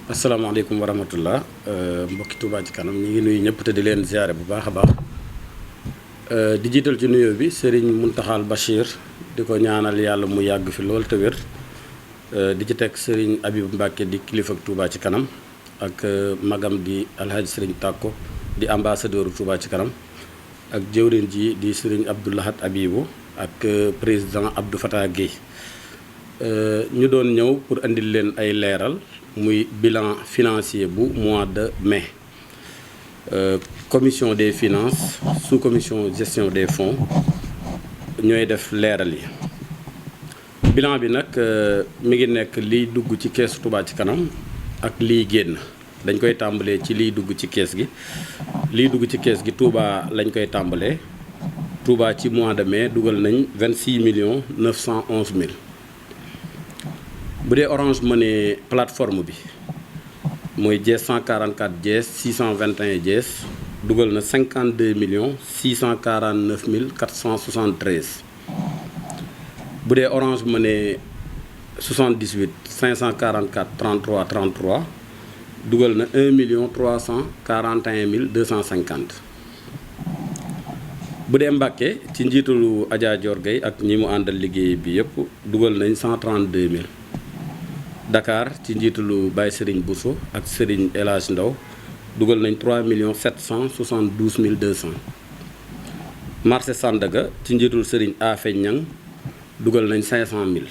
asalaamaaleykum wa rahmatullah mbokki Touba ci kanam ñi ngi nuyu ñëpp te di leen ziare bu baax a baax di jiital ci nuyoo bi Serigne Mountakha Bachir di ko ñaanal yàlla mu yàgg fi lool te wér di ci teg Serigne Abibou Mbacke di kilifa ak Touba ci kanam ak magam di Alhaji Serigne Takko di ambassadeur Touba ci kanam ak jëwriñ ji di Serigne Abdou Lahad Abibou ak président Abdou Fatah Guèye ñu doon ñëw pour andil leen ay leeral muy bilan financier bu mois de mai commission des finances sous commission gestion des fonds ñooy def leeral yi bilan bi nag mi ngi nekk liy dugg ci keesu Touba ci kanam ak liy génn dañ koy tàmbalee ci liy dugg ci kees gi liy dugg ci kees gi Touba lañ koy tàmbalee Touba ci mois de mai dugal nañ 26 911 000 bu dee Orange Money plateforme bi mooy Dièse 144 Dièse 621 Dièse dugal na 52 649 473 bu dee Orange Money 78 544 33 33 dugal na 1 341 250 bu dee Mbàkke ci njiitalu Adja Dior Gueye ak ñi mu àndal liggéey bi yëpp dugal nañ 132 000 Dakar ci njiitalu Baye Serigne Bousso ak Serigne El Hadj Ndaw dugal nañ 3 772 200 marché Sandaga ci njiitalu Serigne Afe Ñang dugal nañ 500 000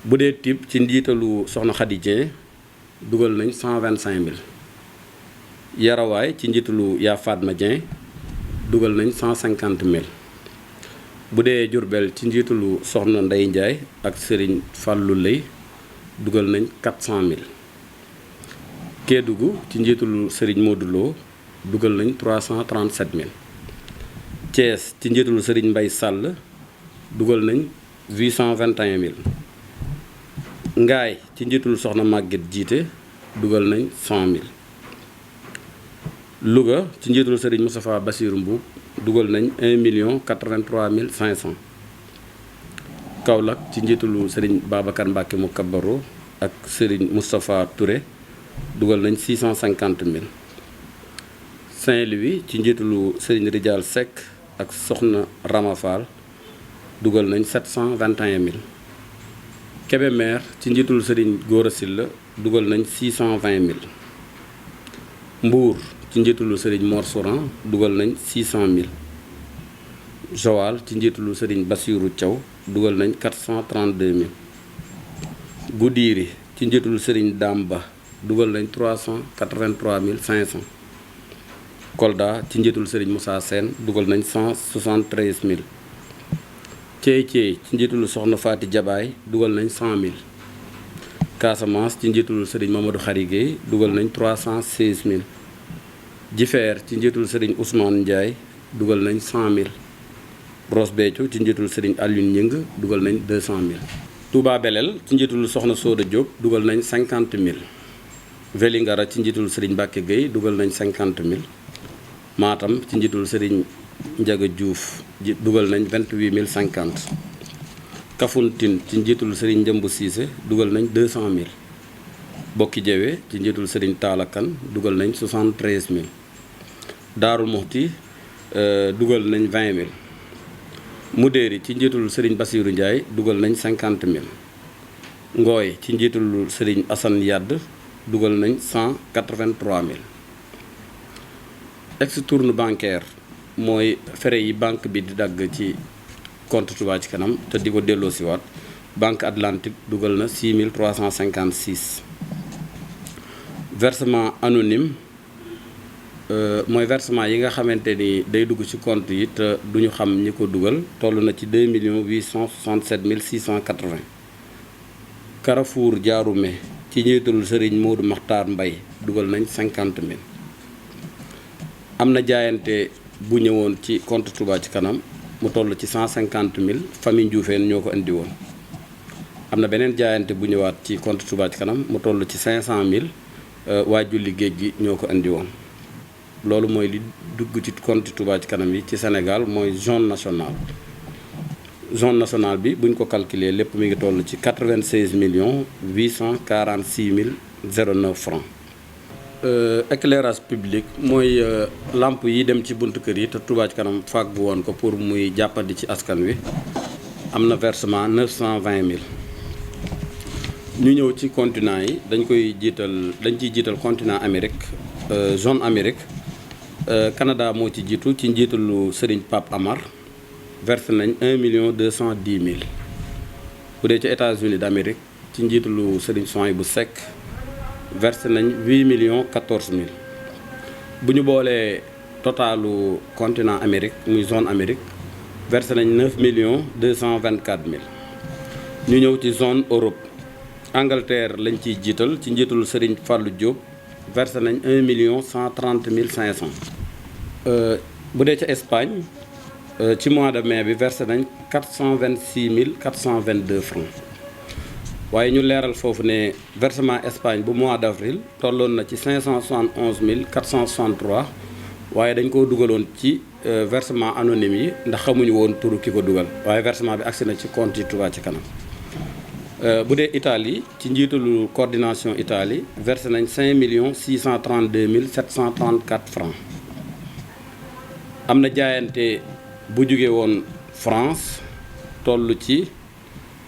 bu dee Typ ci njiitalu Soxna Khady Dieng dugal nañ 125 000 Yarawaay ci njiitalu Ya Fatma Dieng dugal nañ 150 000 bu dee Diourbel ci njiitalu Soxna Ndey Ndiaye ak Serigne Fallou Lay dugal nañ 400 000 Kédougou ci njiitalu Serigne Modou Lo dugal nañ 337 000 Thiès ci njiitalu Serigne Mbaye Sall dugal nañ 821 000 Ngaay ci njiitalu Soxna Maguette Jiite dugal nañ 100 000 Louga ci njiitalu Serigne Moustapha Bassirou Mbuub dugal nañ 1 83 500 Kaolack ci njiitalu Serigne Babacar Mbacke mu Kabaro ak Serigne Moustapha Touré dugal nañ 650 000 Saint-Louis ci njiitalu Serigne Rijal Seck ak Soxna Rama Fall dugal nañ 721 000 Kébémer ci njiitalu Serigne Gora Sylla dugal nañ 620 000 Mbour ci njiitalu Serigne Mor Souran dugal nañ 600 000 Joal ci njiitalu Serigne Bassirou Thiaw dugal nañ 432 000 Goudiri ci njiitalu Serigne Damba dugal nañ 383 500 Kolda ci njiitalu Serigne Moussa Sène dugal nañ 173 000 Thiey ci njiitalu Soxna Fati Jabaay dugal nañ 100 000 Casamance ci njiitalu Serigne Mamadou Khary Gueye dugal nañ 316 000 Jifeer ci njiitalu Serigne Ousmane Ndiaye dugal nañ 100 000 Ross Béthio ci njiitalu Serigne Alioune Ñing dugal nañ 200 000 Touba Belel ci njiitalu Soxna Soda Diop dugal nañ 50 000 Vélingara ci njiitalu Serigne Mbacke Gueye dugal nañ 50 000 Matam ci njiitalu Serigne Ndiaga Diouf dugal nañ 28 050 Kafountine ci njiitalu Serigne Njëmbu Cissé dugal nañ 200 000 Bokki Jewe ci njiitalu Serigne Talla Kane dugal nañ 73 000 Daaru Muxti dugal nañ 20 000 Mudéeri ci njiitalu Serigne Bassirou Ndiaye dugal nañ 50 000 Ngooy ci njiitalu Serigne Assane Yadd dugal nañ 183 000 ex-tourne bancaire mooy frais yi banque bi di dagg ci compte Touba ci kanam te di ko delloosiwaat Banque Atlantique dugal na 6 356 versement anonyme mooy versement yi nga xamante ni day dugg ci compte yi te duñu xam ñi ko dugal toll na ci 2 867 680 Carrefour Diaroumé ci njiitalu Serigne Modou Makhtar Mbaye dugal nañ 50 000 am na jaayante bu ñëwoon ci compte Touba ci kanam mu toll ci 150 000 famille Ndioufène ñoo ko indi woon am na beneen jaayante bu ñëwaat ci compte Touba ci kanam mu toll ci 500 000 waa julli géej gi ñoo ko indi woon loolu mooy li dugg ci compte Touba ci kanam yi ci Sénégal mooy zone nationale bi buñ ko calculer lépp mi ngi toll ci 96 846 09 francs. Éclairage public mooy lampe yi dem ci buntu kër yi te Touba Ca Kanam fàggu woon ko pour muy jàppandi ci askan wi am na versement 920 000. ñu ñëw ci continent yi dañ ciy jiital continent Amérique zone Amérique Canada moo ci jiitu ci njiitalu Serigne Pape Amar versé nañ 1 210 000. bu dee ci États-Unis d'Amérique ci njiitalu Serigne Souhaïbou Seck versé nañ 8 014 000. bu ñu boolee totalu continent Amérique muy zone Amérique versé nañ 9 224 000. ñu ñëw ci zone Europe Angleterre lañ ciy jiital ci njiitalu Serigne Fallou Diop versé nañ 1 130 500. bu dee ca Espagne ci mois de mai bi versé nañ 426 422 francs. waaye ñu leeral foofu ne versement Espagne bu mois d'avril tolloon na ci 571 463 waaye dañ koo dugaloon ci versement anonyme yi ndax xamuñu woon turu ki ko dugal waaye versement bi agsi na ci compte yi Touba Ca Kanam. bu dee Italie ci njiitalu coordination Italie versé nañ 5 632 734 francs. am na jaayante bu jóge woon France toll ci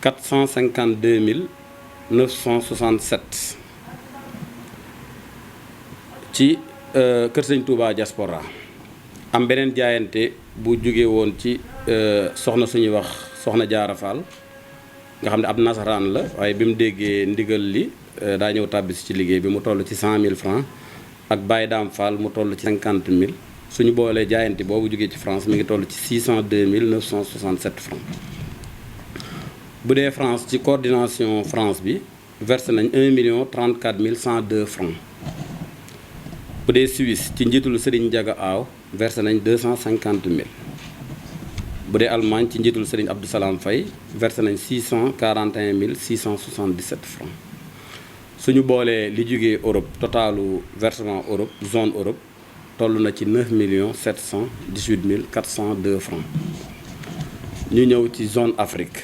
452 967 ci Kër Sëñ Touba diaspora. am beneen jaayante bu jóge woon ci soxna suñuy wax soxna Jaara Fall nga xam ne ab nasaraan la waaye bi mu déggee ndigal li daa ñëw tàbbisi ci liggéey bi mu toll ci 100 000 francs ak Baye Dame Fall mu toll ci 50 000 suñu boolee jaayante boobu jógee ci France mi ngi toll ci 602 967 francs. bu dee France ci coordination France bi versé nañ 1 034 102 francs. bu dee Suisse ci njiitalu Serigne Ndiaga Aw versé nañ 250 000. bu dee Allemagne ci njiitalu Serigne Abdou Salam Faye versé nañ 641 677 francs. suñu boolee li jógee Europe totalu versement Europe zone Europe toll na ci 9 718 402 francs. ñu ñëw ci zone Afrique.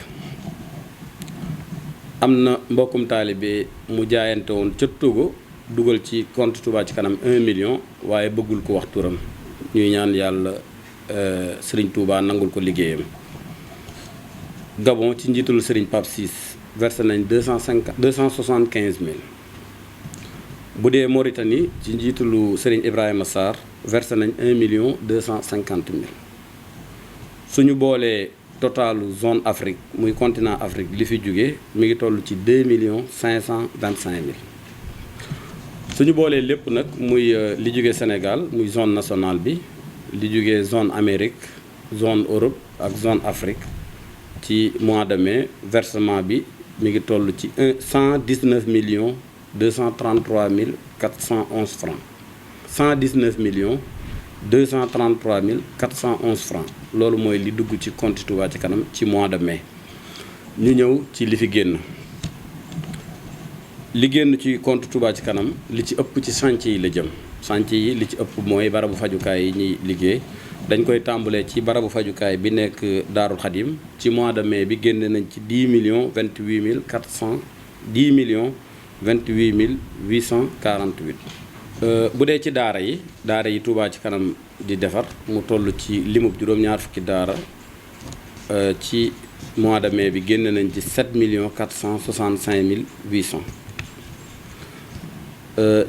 am na mbokkum taalibe mu jaayante woon ca Togo dugal ci compte Touba Ca Kanam 1 million waaye bëggul ko wax turam ñuy ñaan yàlla Serigne Touba nangul ko liggéeyam. Gabon ci njiitalu Serigne Pape Ciss versé nañ 275 000. bu dee Mauritanie ci njiitalu Serigne Ibrahima Sarr versé nañ 1 250 000. suñu boolee totalu zone Afrique muy continent Afrique li fi jóge mi ngi toll ci 2 525 000. suñu boolee lépp nag muy li jóge Sénégal muy zone nationale bi li jóge zone Amérique zone Europe ak zone Afrique ci mois de mai versement bi mi ngi toll ci 119 233 411 francs. 119 233 411 francs loolu mooy li dugg ci compte Touba Ca Kanam ci mois de mai. ñu ñëw ci li fi génn. li génn ci compte Touba Ca Kanam li ci ëpp ci chantier yi la jëm. chantier yi li ci ëpp mooy barabu fajukaay yi ñuy liggéey dañ koy tàmbalee ci barabu fajukaay bi nekk Daarul Xadim ci mois de mai bi génn nañ ci 10 28 400 10 28 848. bu dee ci daara yi Touba Ca Kanam di defar mu toll ci limub juróom-ñaar fukki daara ci mois de mai bi génn nañ ci 7 465 800.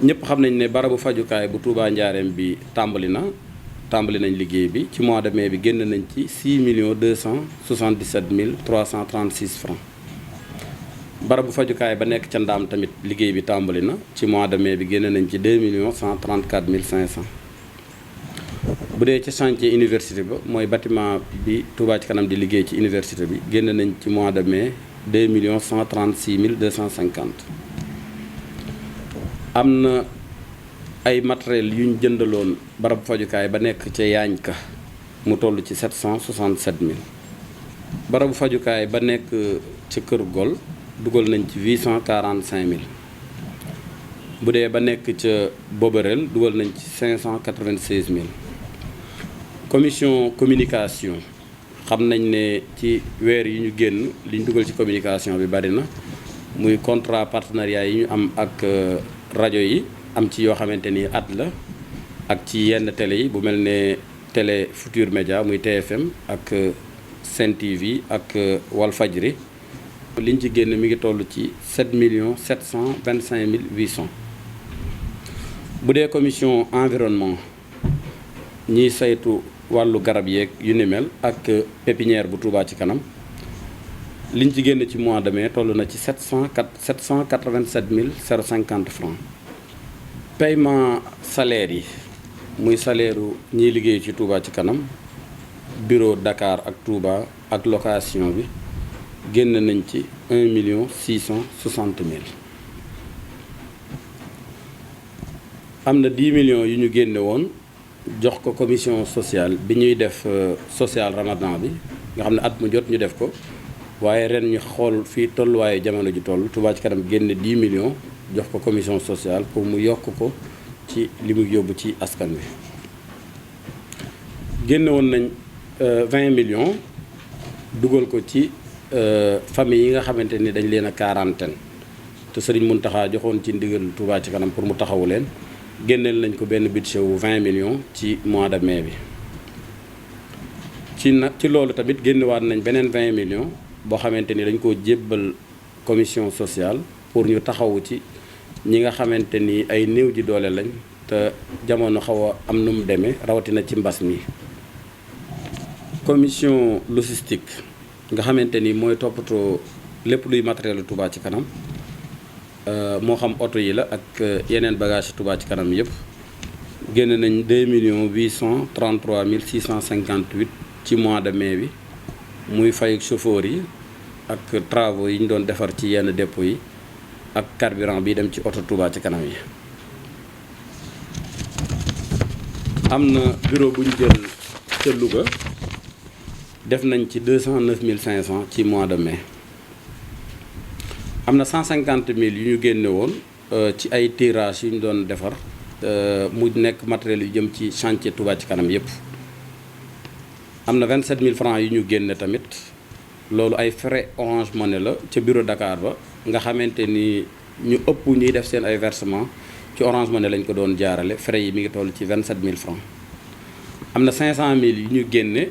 ñëpp xam nañ ne barabu fajukaay bu Touba Njaareem bi tàmbali nañ liggéey bi ci mois de mai bi génn nañ ci 6 277 336 francs. barabu fajukaay ba nekk ca Ndaam tamit liggéey bi tàmbali na ci mois de mai bi génn nañ ci 2 134 500. bu dee ci chantier université ba mooy bâtiment bi Touba Ca Kanam di liggéey ci université bi génn nañ ci mois de mai 2 136 250. am na ay matériel yu ñu jëndaloon barabu fajukaay ba nekk ca Yaañka mu toll ci 767 000. barabu fajukaay ba nekk ca Kër Gol dugal nañ ci 845 000. bu dee ba nekk ca Boberel dugal nañ ci 596 000. commission communication xam nañ ne ci weer yi ñu génn li ñu dugal ci communication bi bari na muy contrat partenariat yi ñu am ak rajo yi am ci yoo xamante ni at la ak ci yenn télé yi bu mel ne télé Futur Média muy TFM ak Sen TV ak Walfadjri liñ ci génn mi ngi toll ci 7 725 800. bu dee commission environnement ñiy saytu wàllu garab yeeg yu ni mel ak pépinière bu Touba ci kanam liñ ci génn ci mois de mai toll na ci 787 050 francs. paiement salaire yi muy salaire ñiy liggéey ci Touba ci kanam bureau Dakar ak Touba ak location bi génn nañ ci 1 660 000. am na 10 millions yu ñu génne woon jox ko commission sociale bi ñuy def social ramadan bi nga xam ne at mu jot ñu def ko waaye ren ñu xool fii tolluwaayu jamono ji toll Touba ci kanam génne 10 millions jox ko commission sociale pour mu yokk ko ci li mu yóbbu ci askan wi. génne woon nañ 20 millions dugal ko ci famille yi nga xamante ni dañ leen a quarantaine te Serigne Mountakha joxoon ci ndigal Touba ci kanam pour mu taxawu leen. génneel nañ ko benn budget wu 20 millions ci mois de mai bi ci loolu tamit génnewaat nañ beneen 20 millions boo xamante ni dañ koo jébbal commission sociale pour ñu taxawu ci ñi nga xamante ni ay néew ji doole lañ te jamono xaw a am nu mu demee rawatina ci mbas mi. commission logistique nga xamante ni mooy toppatoo lépp luy matériel Touba ci kanam. moo xam oto yi la ak yeneen bagage Touba ci kanam yëpp génn nañ 2 833 658 ci mois de mai bi muy fay chauffeur yi ak travaux yi ñu doon defar ci yenn dépôt yi ak carburant bi dem ci oto Touba ci kanam yi. am na bureau bu ñu jël ca Louga def nañ ci 209 500 ci mois de mai. am na 150 000 yu ñu génne woon ci ay tirage yu ñu doon defar mu nekk matériel yu jëm ci chantier Touba ci kanam yépp. am na 27 000 francs yu ñu génne tamit loolu ay frais Orange Money la ca bureau Dakar ba nga xamante ni ñu ëpp ñuy def seen ay versement ci Orange Money lañ ko doon jaarale frais yi mi ngi toll ci 27 000 francs. am na 500 000 yu ñu génne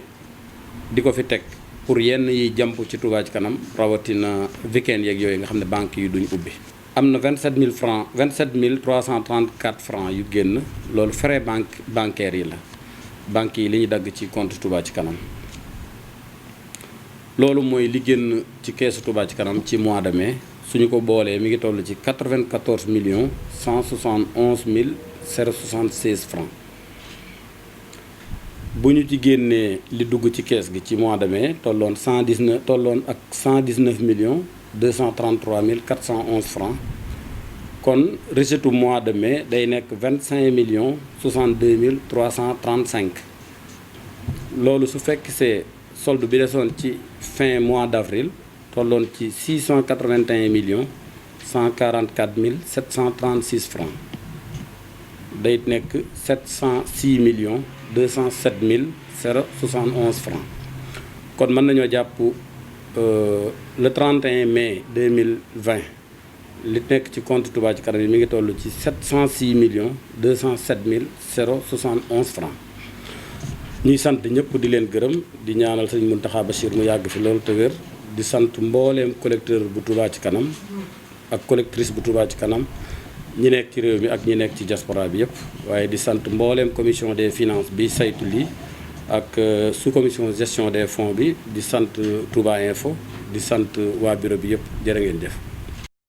di ko fi teg pour yenn yi jàmp ci Touba ci kanam rawatina weekend yeeg yooyu nga xam ne banques yi duñ ubbi. am na 27 000 francs 27 334 francs yu génn loolu frais bancaires yi la banques yi li ñu dagg ci compte Touba ci kanam. loolu mooy li génn ci keesu Touba ci kanam ci mois de mai suñu ko boolee mi ngi toll ci 94 171 076 francs. bu ñu ci génnee li dugg ci kees gi ci mois de mai tolloon ak 119 233 411 francs kon recette mois de mai day nekk 25 062 335 loolu su fekk see solde bi desoon ci fin mois d'avril tolloon ci 681 144 736 francs day nekk 706 207 071 francs kon mën nañoo jàpp le 31 mai 2020 li nekk ci compte Touba ci kanam yi mi ngi toll ci 706 207 071 francs ñuy sant ñëpp di leen gërëm di ñaanal sëñ Mountakha Bachir mu yàgg fi loolu te wér di sant mbooleem collecteur bu Touba ci kanam ak collectrice bu Touba ci kanam ñi nekk ci réew mi ak ñi nekk ci diaspora bi yëpp waaye di sant mbooleem commission des finances bi saytu lii ak sous commission gestion des fonds bi di sant Touba Info di sant waa bureau bi yëpp jërë ngeen jëf